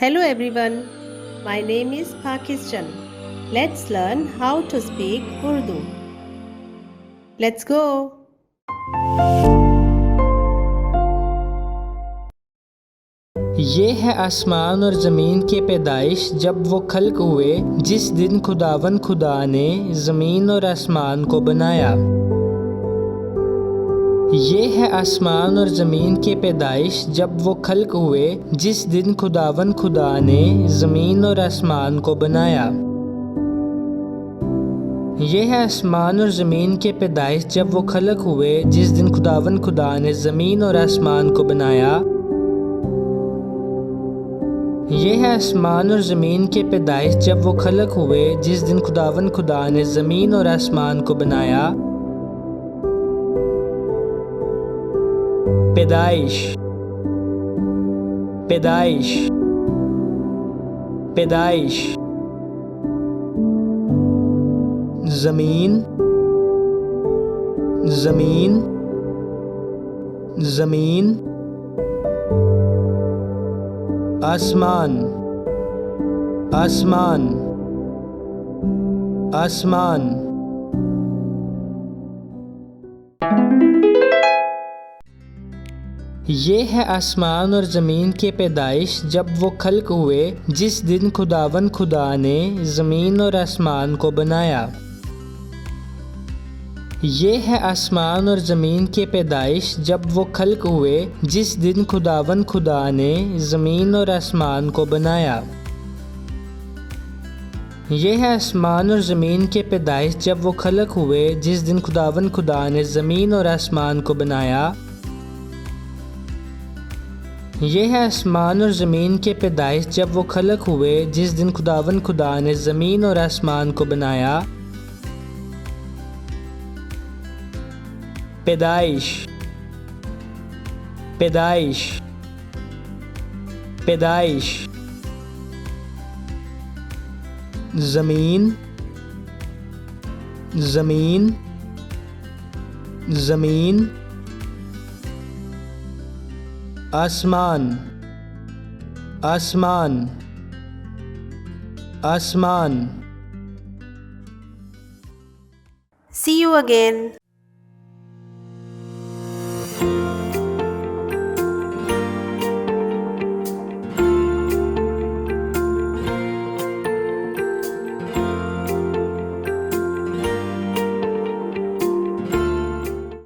Hello everyone, my name is Pakistan. Let's learn how to speak Urdu. Let's go. ये है आसमान और ज़मीन के पैदाइश जब वो खल्क हुए, जिस दिन खुदावन खुदा ने ज़मीन और आसमान को बनाया। ये है आसमान और ज़मीन के पैदाइश जब वो खल्क हुए, जिस दिन खुदावन खुदा ने ज़मीन और आसमान को बनाया। ये है आसमान और ज़मीन के पैदाइश जब वो खल्क हुए, जिस दिन खुदावन खुदा ने ज़मीन और आसमान को बनाया। ये है आसमान और ज़मीन के पैदाइश जब वो खल्क हुए, जिस दिन खुदावन खुदा ने ज़मीन और आसमान को बनाया। पैदाइश, पैदाइश, पैदाइश। ज़मीन, ज़मीन, ज़मीन। आसमान, आसमान, आसमान। ये है आसमान और ज़मीन के पैदाइश जब वो खल्क हुए, जिस दिन खुदावन खुदा ने ज़मीन और आसमान को बनाया। ये है आसमान और ज़मीन के पैदाइश जब वो खल्क हुए, जिस दिन खुदावन खुदा ने ज़मीन और आसमान को बनाया। ये है आसमान और ज़मीन के पैदाइश जब वो खल्क हुए, जिस दिन खुदावन खुदा ने ज़मीन और आसमान को बनाया। ये है आसमान और ज़मीन के पैदाइश जब वो खल्क हुए, जिस दिन खुदावन खुदा ने ज़मीन और आसमान को बनाया। पैदाइश, पैदाइश, पैदाइश। ज़मीन, ज़मीन, ज़मीन। आसमान, आसमान, आसमान। See you again.